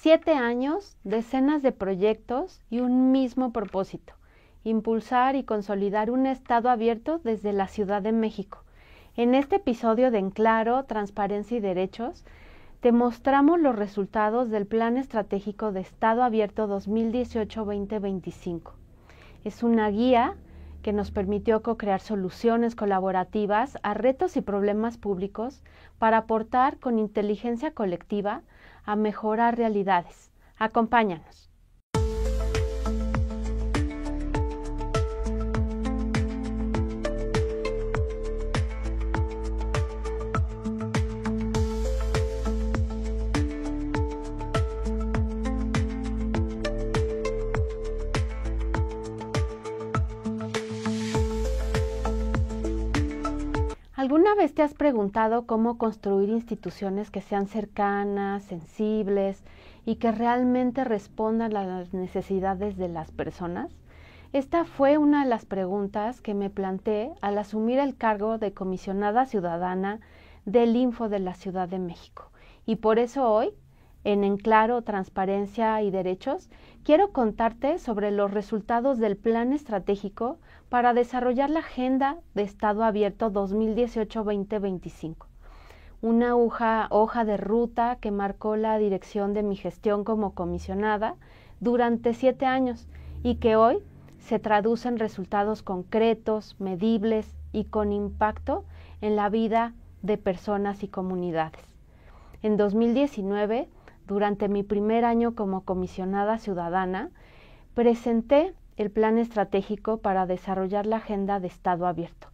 7 años, decenas de proyectos y un mismo propósito: impulsar y consolidar un Estado abierto desde la Ciudad de México. En este episodio de En Claro, Transparencia y Derechos, te mostramos los resultados del Plan Estratégico de Estado Abierto 2018-2025. Es una guía que nos permitió co-crear soluciones colaborativas a retos y problemas públicos para aportar con inteligencia colectiva a mejorar realidades. Acompáñanos. ¿Alguna vez te has preguntado cómo construir instituciones que sean cercanas, sensibles y que realmente respondan a las necesidades de las personas? Esta fue una de las preguntas que me planteé al asumir el cargo de comisionada ciudadana del Info de la Ciudad de México. Y por eso hoy, en Claro, Transparencia y Derechos, quiero contarte sobre los resultados del Plan Estratégico para desarrollar la Agenda de Estado Abierto 2018-2025, una hoja de ruta que marcó la dirección de mi gestión como comisionada durante 7 años y que hoy se traduce en resultados concretos, medibles y con impacto en la vida de personas y comunidades. En 2019, durante mi primer año como comisionada ciudadana, presenté el Plan Estratégico para desarrollar la Agenda de Estado Abierto.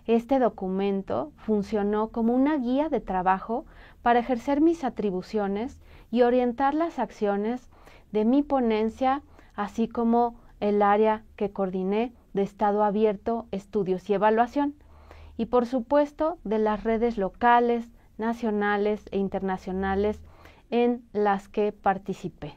Este documento funcionó como una guía de trabajo para ejercer mis atribuciones y orientar las acciones de mi ponencia, así como el área que coordiné de Estado Abierto, Estudios y Evaluación, y por supuesto de las redes locales, nacionales e internacionales en las que participé.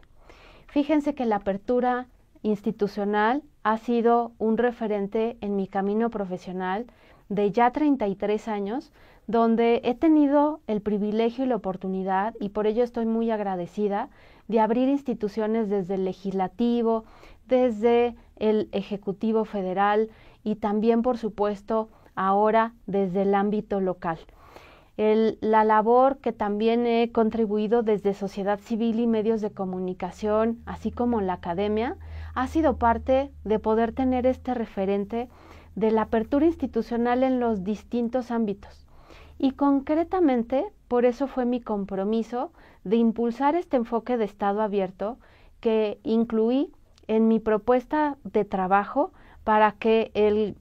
Fíjense que la apertura institucional ha sido un referente en mi camino profesional de ya 33 años, donde he tenido el privilegio y la oportunidad, y por ello estoy muy agradecida, de abrir instituciones desde el legislativo, desde el ejecutivo federal y también, por supuesto, ahora desde el ámbito local. La labor que también he contribuido desde sociedad civil y medios de comunicación, así como la academia, ha sido parte de poder tener este referente de la apertura institucional en los distintos ámbitos. Y concretamente, por eso fue mi compromiso de impulsar este enfoque de Estado abierto que incluí en mi propuesta de trabajo para que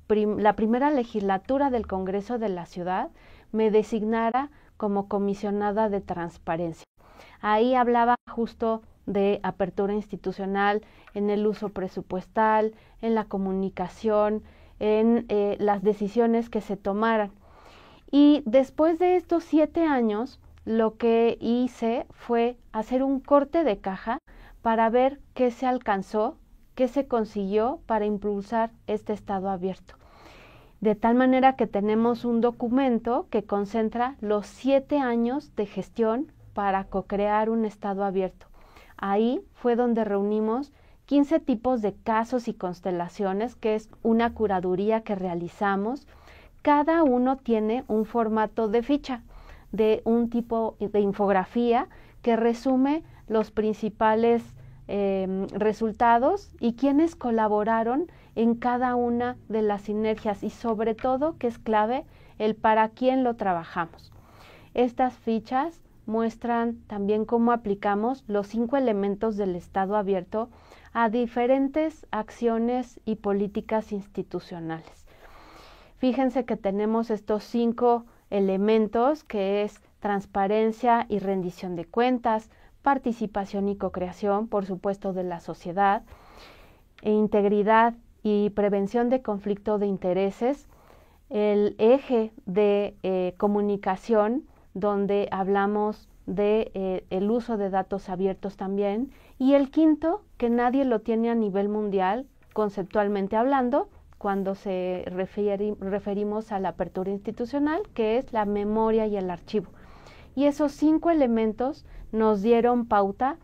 la primera legislatura del Congreso de la Ciudad me designara como comisionada de transparencia. Ahí hablaba justo de apertura institucional, en el uso presupuestal, en la comunicación, en las decisiones que se tomaran. Y después de estos 7 años, lo que hice fue hacer un corte de caja para ver qué se alcanzó, qué se consiguió para impulsar este Estado abierto. De tal manera que tenemos un documento que concentra los 7 años de gestión para co-crear un Estado abierto. Ahí fue donde reunimos 15 tipos de casos y constelaciones, que es una curaduría que realizamos. Cada uno tiene un formato de ficha, de un tipo de infografía que resume los principales resultados y quienes colaboraron en cada una de las sinergias y sobre todo, que es clave, el para quién lo trabajamos. Estas fichas muestran también cómo aplicamos los 5 elementos del Estado abierto a diferentes acciones y políticas institucionales. Fíjense que tenemos estos 5 elementos, que es transparencia y rendición de cuentas, participación y cocreación, por supuesto, de la sociedad, e integridad y prevención de conflicto de intereses, el eje de comunicación, donde hablamos de el uso de datos abiertos también, y el quinto, que nadie lo tiene a nivel mundial, conceptualmente hablando, cuando referimos a la apertura institucional, que es la memoria y el archivo. Y esos 5 elementos nos dieron pauta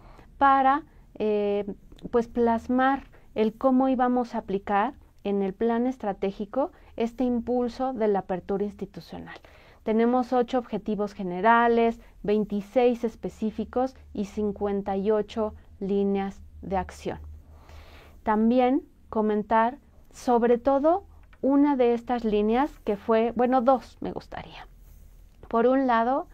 para pues plasmar el cómo íbamos a aplicar en el plan estratégico este impulso de la apertura institucional. Tenemos 8 objetivos generales, 26 específicos y 58 líneas de acción. También comentar sobre todo una de estas líneas que fue, bueno, 2 me gustaría. Por un lado,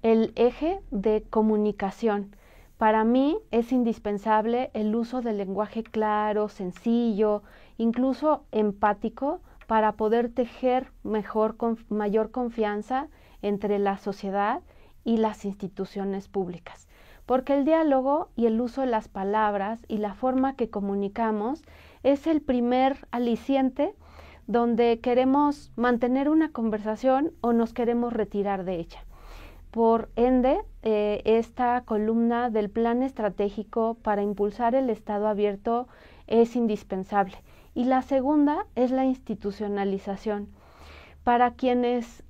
el eje de comunicación. Para mí es indispensable el uso del lenguaje claro, sencillo, incluso empático, para poder tejer mayor confianza entre la sociedad y las instituciones públicas. Porque el diálogo y el uso de las palabras y la forma que comunicamos es el primer aliciente donde queremos mantener una conversación o nos queremos retirar de ella. Por ende, esta columna del plan estratégico para impulsar el Estado abierto es indispensable. Y la segunda es la institucionalización. Para quienes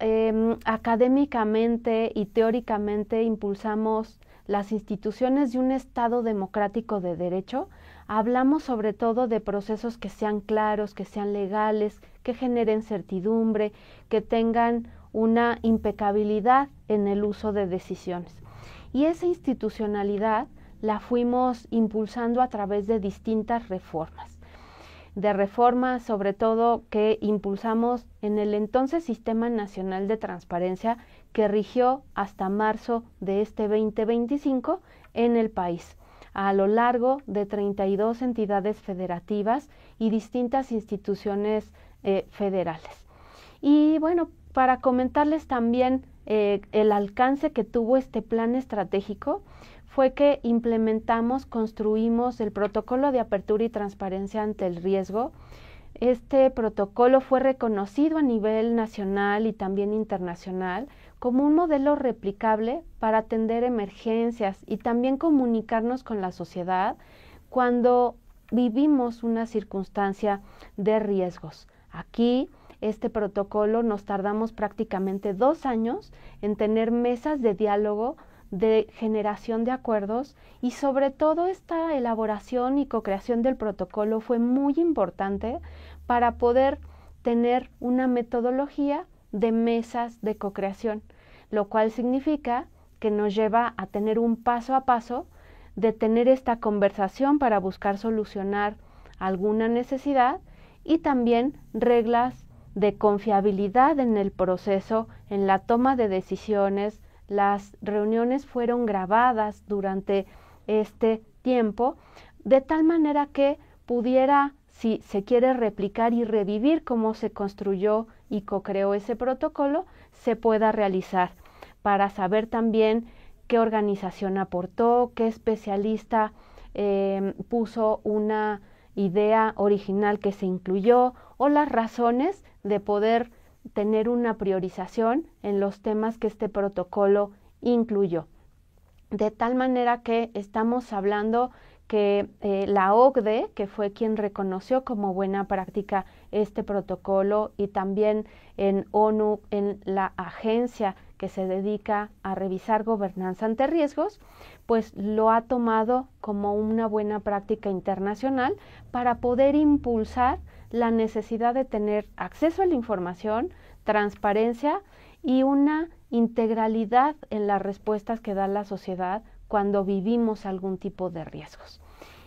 académicamente y teóricamente impulsamos las instituciones de un Estado democrático de derecho, hablamos sobre todo de procesos que sean claros, que sean legales, que generen certidumbre, que tengan una impecabilidad en el uso de decisiones. Y esa institucionalidad la fuimos impulsando a través de distintas reformas. De reformas sobre todo que impulsamos en el entonces Sistema Nacional de Transparencia que rigió hasta marzo de este 2025 en el país, a lo largo de 32 entidades federativas y distintas instituciones federales. Y bueno, para comentarles también el alcance que tuvo este plan estratégico, fue que construimos el protocolo de apertura y transparencia ante el riesgo. Este protocolo fue reconocido a nivel nacional y también internacional como un modelo replicable para atender emergencias y también comunicarnos con la sociedad cuando vivimos una circunstancia de riesgos. Aquí, este protocolo nos tardamos prácticamente 2 años en tener mesas de diálogo, de generación de acuerdos y sobre todo esta elaboración y co-creación del protocolo fue muy importante para poder tener una metodología de mesas de co-creación, lo cual significa que nos lleva a tener un paso a paso de tener esta conversación para buscar solucionar alguna necesidad y también reglas de confiabilidad en el proceso, en la toma de decisiones. Las reuniones fueron grabadas durante este tiempo, de tal manera que pudiera, si se quiere replicar y revivir cómo se construyó y co-creó ese protocolo, se pueda realizar, para saber también qué organización aportó, qué especialista puso una idea original que se incluyó, o las razones de poder tener una priorización en los temas que este protocolo incluyó. De tal manera que estamos hablando que la OCDE, que fue quien reconoció como buena práctica este protocolo, y también en ONU, en la agencia que se dedica a revisar gobernanza ante riesgos, pues lo ha tomado como una buena práctica internacional para poder impulsar la necesidad de tener acceso a la información, transparencia y una integralidad en las respuestas que da la sociedad cuando vivimos algún tipo de riesgos.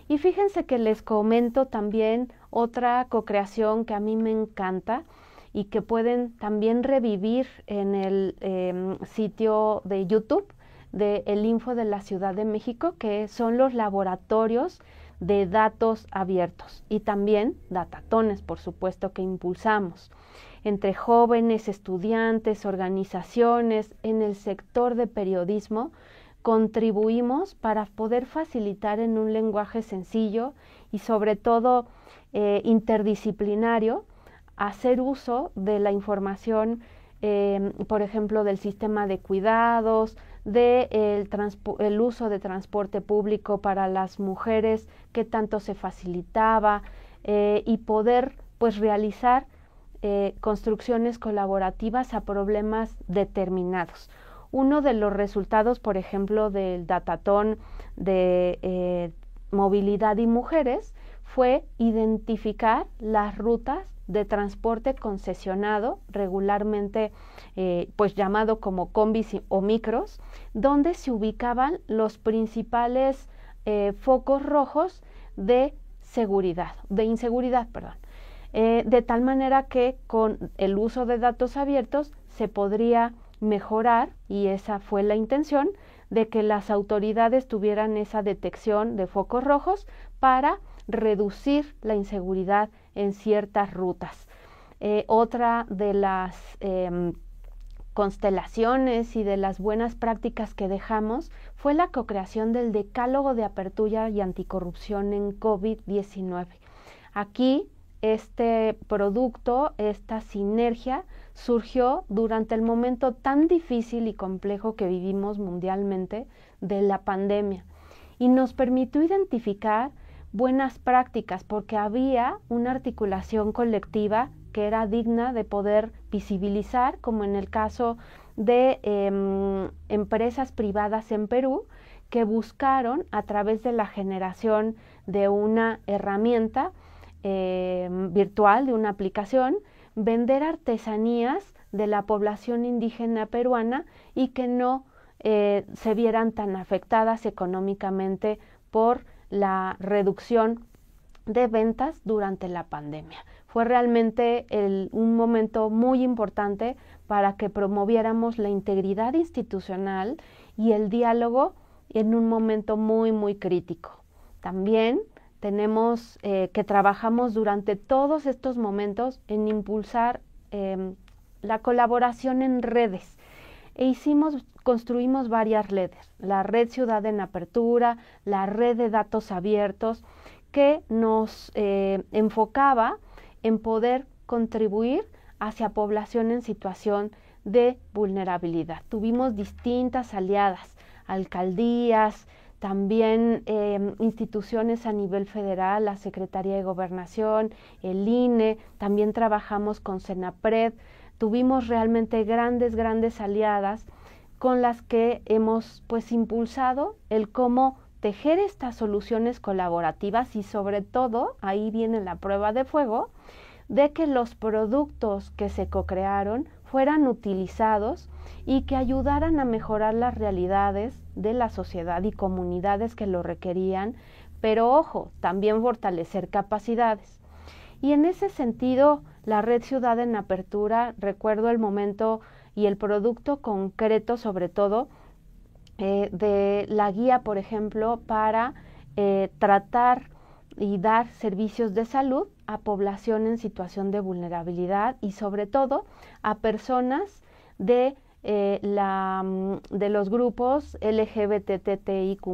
Y fíjense que les comento también otra co-creación que a mí me encanta y que pueden también revivir en el sitio de YouTube de El Info de la Ciudad de México, que son los laboratorios de datos abiertos y también datatones, por supuesto, que impulsamos entre jóvenes, estudiantes, organizaciones, en el sector de periodismo. Contribuimos para poder facilitar en un lenguaje sencillo y sobre todo interdisciplinario hacer uso de la información, por ejemplo, del sistema de cuidados, el uso de transporte público para las mujeres, que tanto se facilitaba, y poder pues realizar construcciones colaborativas a problemas determinados. Uno de los resultados, por ejemplo, del Datatón de movilidad y mujeres fue identificar las rutas de transporte concesionado, regularmente pues llamado como combis o micros, donde se ubicaban los principales focos rojos de inseguridad, de tal manera que con el uso de datos abiertos se podría mejorar, y esa fue la intención, de que las autoridades tuvieran esa detección de focos rojos para reducir la inseguridad en ciertas rutas. Otra de las constelaciones y de las buenas prácticas que dejamos fue la co-creación del Decálogo de Apertura y Anticorrupción en COVID-19. Aquí este producto, esta sinergia, surgió durante el momento tan difícil y complejo que vivimos mundialmente de la pandemia, y nos permitió identificar buenas prácticas porque había una articulación colectiva que era digna de poder visibilizar, como en el caso de empresas privadas en Perú que buscaron, a través de la generación de una herramienta virtual, de una aplicación, vender artesanías de la población indígena peruana y que no se vieran tan afectadas económicamente por la reducción de ventas durante la pandemia. Fue realmente un momento muy importante para que promoviéramos la integridad institucional y el diálogo en un momento muy, muy crítico. También tenemos que trabajamos durante todos estos momentos en impulsar la colaboración en redes, e construimos varias redes: la Red Ciudad en Apertura, la Red de Datos Abiertos, que nos enfocaba en poder contribuir hacia población en situación de vulnerabilidad. Tuvimos distintas aliadas, alcaldías, también instituciones a nivel federal, la Secretaría de Gobernación, el INE, también trabajamos con Senapred. Tuvimos realmente grandes aliadas con las que hemos pues impulsado el cómo tejer estas soluciones colaborativas, y sobre todo, ahí viene la prueba de fuego, de que los productos que se co-crearon fueran utilizados y que ayudaran a mejorar las realidades de la sociedad y comunidades que lo requerían, pero ojo, también fortalecer capacidades. Y en ese sentido, la Red Ciudad en Apertura, recuerdo el momento y el producto concreto, sobre todo, de la guía, por ejemplo, para tratar y dar servicios de salud a población en situación de vulnerabilidad y sobre todo a personas de los grupos LGBTTIQ+.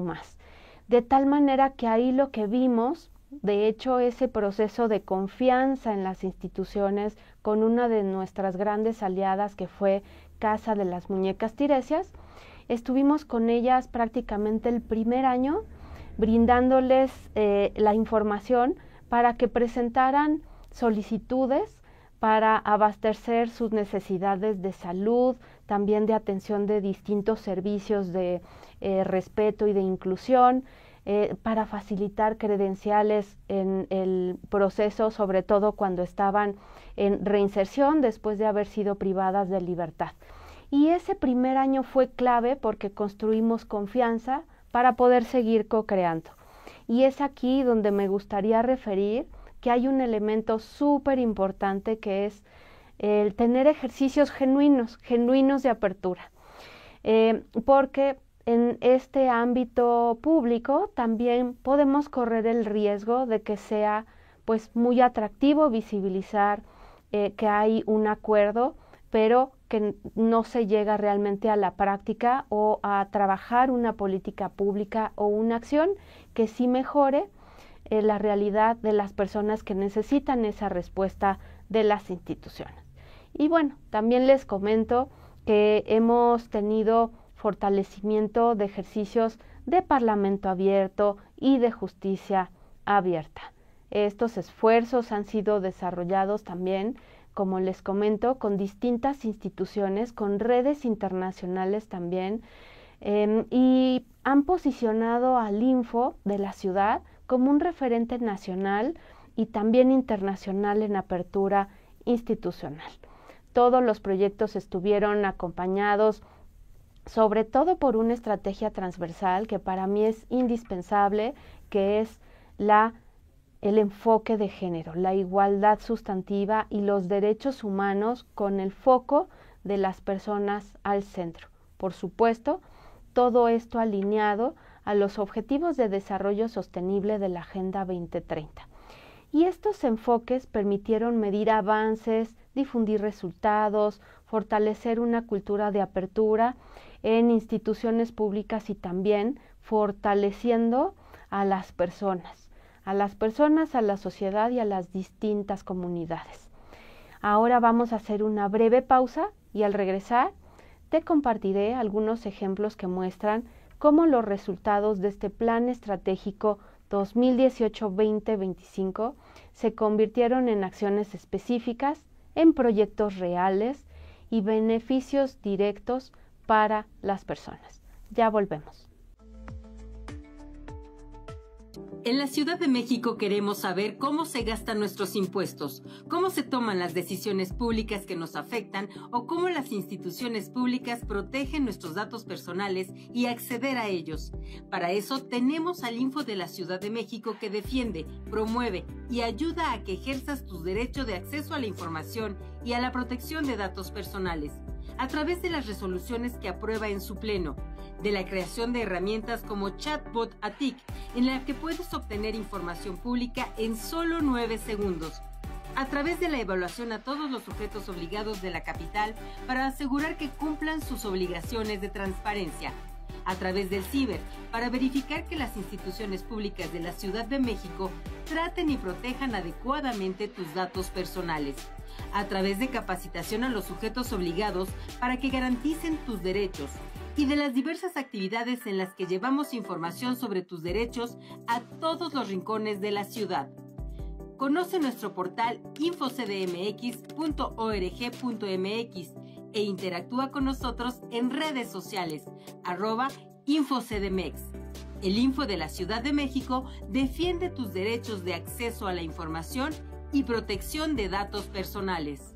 De tal manera que ahí lo que vimos, de hecho, ese proceso de confianza en las instituciones con una de nuestras grandes aliadas, que fue Casa de las Muñecas Tiresias, estuvimos con ellas prácticamente el primer año, brindándoles la información para que presentaran solicitudes para abastecer sus necesidades de salud, también de atención de distintos servicios de respeto y de inclusión, para facilitar credenciales en el proceso, sobre todo cuando estaban en reinserción después de haber sido privadas de libertad. Y ese primer año fue clave porque construimos confianza para poder seguir co-creando. Y es aquí donde me gustaría referir que hay un elemento súper importante, que es el tener ejercicios genuinos de apertura. Porque en este ámbito público también podemos correr el riesgo de que sea pues muy atractivo visibilizar que hay un acuerdo, pero que no se llega realmente a la práctica o a trabajar una política pública o una acción que sí mejore la realidad de las personas que necesitan esa respuesta de las instituciones. Y bueno, también les comento que hemos tenido fortalecimiento de ejercicios de Parlamento abierto y de justicia abierta. Estos esfuerzos han sido desarrollados también como les comento, con distintas instituciones, con redes internacionales también, y han posicionado al Info de la ciudad como un referente nacional y también internacional en apertura institucional. Todos los proyectos estuvieron acompañados sobre todo por una estrategia transversal que para mí es indispensable, que es el enfoque de género, la igualdad sustantiva y los derechos humanos con el foco de las personas al centro. Por supuesto, todo esto alineado a los Objetivos de Desarrollo Sostenible de la Agenda 2030. Y estos enfoques permitieron medir avances, difundir resultados, fortalecer una cultura de apertura en instituciones públicas y también fortaleciendo a las personas, a la sociedad y a las distintas comunidades. Ahora vamos a hacer una breve pausa y al regresar te compartiré algunos ejemplos que muestran cómo los resultados de este Plan Estratégico 2018-2025 se convirtieron en acciones específicas, en proyectos reales y beneficios directos para las personas. Ya volvemos. En la Ciudad de México queremos saber cómo se gastan nuestros impuestos, cómo se toman las decisiones públicas que nos afectan o cómo las instituciones públicas protegen nuestros datos personales y acceder a ellos. Para eso tenemos al Info de la Ciudad de México que defiende, promueve y ayuda a que ejerzas tu derecho de acceso a la información y a la protección de datos personales, a través de las resoluciones que aprueba en su pleno, de la creación de herramientas como Chatbot ATIC, en la que puedes obtener información pública en solo 9 segundos, a través de la evaluación a todos los sujetos obligados de la capital para asegurar que cumplan sus obligaciones de transparencia, a través del CIBER para verificar que las instituciones públicas de la Ciudad de México traten y protejan adecuadamente tus datos personales, a través de capacitación a los sujetos obligados para que garanticen tus derechos, y de las diversas actividades en las que llevamos información sobre tus derechos a todos los rincones de la ciudad. Conoce nuestro portal infocdmx.org.mx e interactúa con nosotros en redes sociales, @InfoCDMX. El Info de la Ciudad de México defiende tus derechos de acceso a la información y protección de datos personales.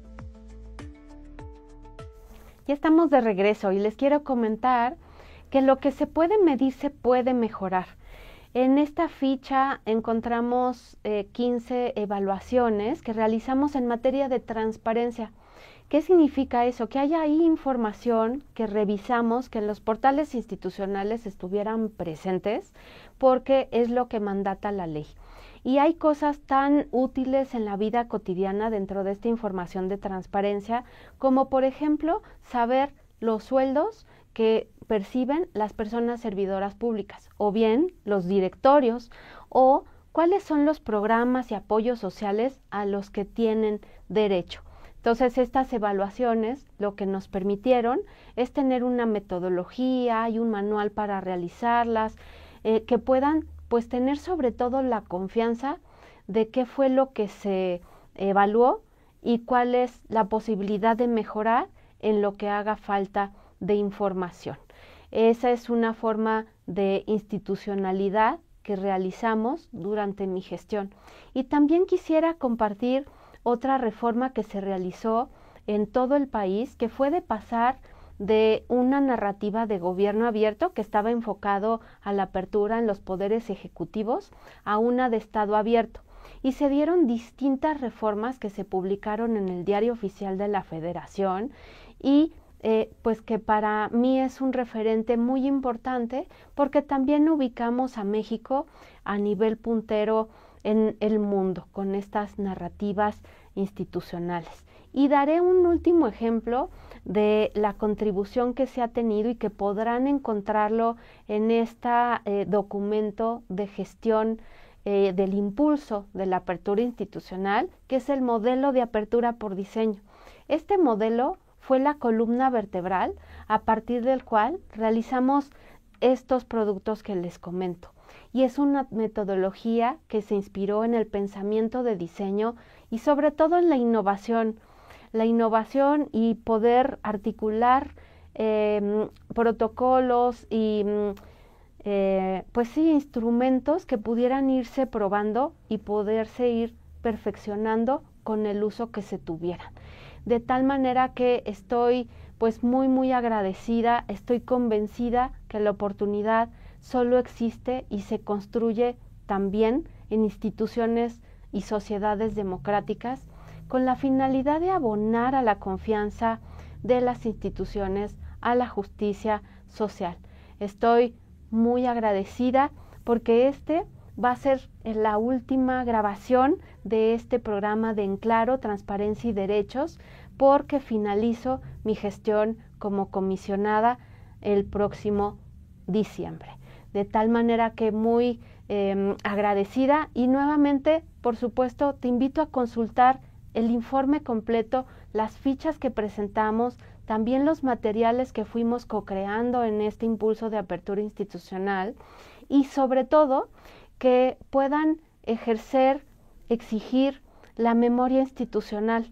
Ya estamos de regreso y les quiero comentar que lo que se puede medir se puede mejorar. En esta ficha encontramos 15 evaluaciones que realizamos en materia de transparencia. ¿Qué significa eso? Que haya ahí información que revisamos, que en los portales institucionales estuvieran presentes, porque es lo que mandata la ley. Y hay cosas tan útiles en la vida cotidiana dentro de esta información de transparencia, como por ejemplo saber los sueldos que perciben las personas servidoras públicas, o bien los directorios, o cuáles son los programas y apoyos sociales a los que tienen derecho. Entonces, estas evaluaciones lo que nos permitieron es tener una metodología y un manual para realizarlas, que puedan pues tener sobre todo la confianza de qué fue lo que se evaluó y cuál es la posibilidad de mejorar en lo que haga falta de información. Esa es una forma de institucionalidad que realizamos durante mi gestión. Y también quisiera compartir otra reforma que se realizó en todo el país, que fue de pasar de una narrativa de gobierno abierto que estaba enfocado a la apertura en los poderes ejecutivos a una de Estado abierto. Y se dieron distintas reformas que se publicaron en el Diario Oficial de la Federación y pues que para mí es un referente muy importante porque también ubicamos a México a nivel puntero en el mundo con estas narrativas institucionales. Y daré un último ejemplo de la contribución que se ha tenido y que podrán encontrarlo en este documento de gestión del impulso de la apertura institucional, que es el modelo de apertura por diseño. Este modelo fue la columna vertebral a partir del cual realizamos estos productos que les comento. Y es una metodología que se inspiró en el pensamiento de diseño y sobre todo en la innovación. la innovación y poder articular protocolos y pues sí, instrumentos que pudieran irse probando y poderse ir perfeccionando con el uso que se tuviera. De tal manera que estoy pues muy agradecida, estoy convencida que la oportunidad solo existe y se construye también en instituciones y sociedades democráticas con la finalidad de abonar a la confianza de las instituciones a la justicia social. Estoy muy agradecida porque va a ser la última grabación de este programa de En Claro, Transparencia y Derechos, porque finalizo mi gestión como comisionada el próximo diciembre. De tal manera que muy agradecida y nuevamente, por supuesto, te invito a consultar el informe completo, las fichas que presentamos, también los materiales que fuimos co-creando en este impulso de apertura institucional y sobre todo que puedan ejercer, exigir la memoria institucional.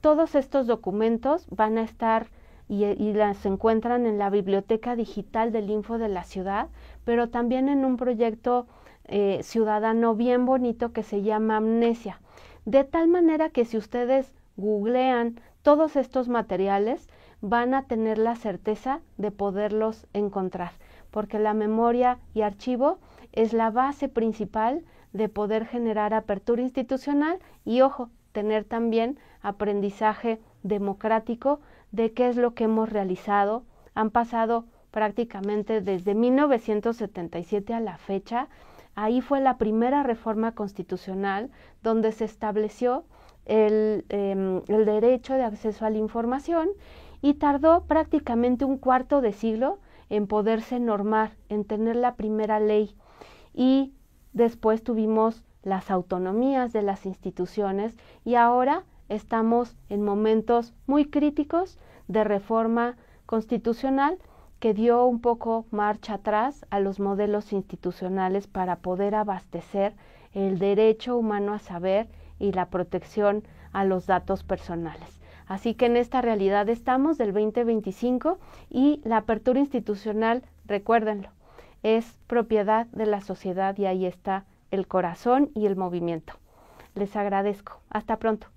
Todos estos documentos van a estar y las encuentran en la biblioteca digital del Info de la Ciudad, pero también en un proyecto ciudadano bien bonito que se llama Amnesia. De tal manera que si ustedes googlean todos estos materiales, van a tener la certeza de poderlos encontrar, porque la memoria y archivo es la base principal de poder generar apertura institucional y, ojo, tener también aprendizaje democrático de qué es lo que hemos realizado. Han pasado prácticamente desde 1977 a la fecha. Ahí fue la primera reforma constitucional donde se estableció el derecho de acceso a la información y tardó prácticamente un cuarto de siglo en poderse normar, en tener la primera ley. Y después tuvimos las autonomías de las instituciones y ahora estamos en momentos muy críticos de reforma constitucional que dio un poco marcha atrás a los modelos institucionales para poder abastecer el derecho humano a saber y la protección a los datos personales. Así que en esta realidad estamos del 2025 y la apertura institucional, recuérdenlo, es propiedad de la sociedad y ahí está el corazón y el movimiento. Les agradezco. Hasta pronto.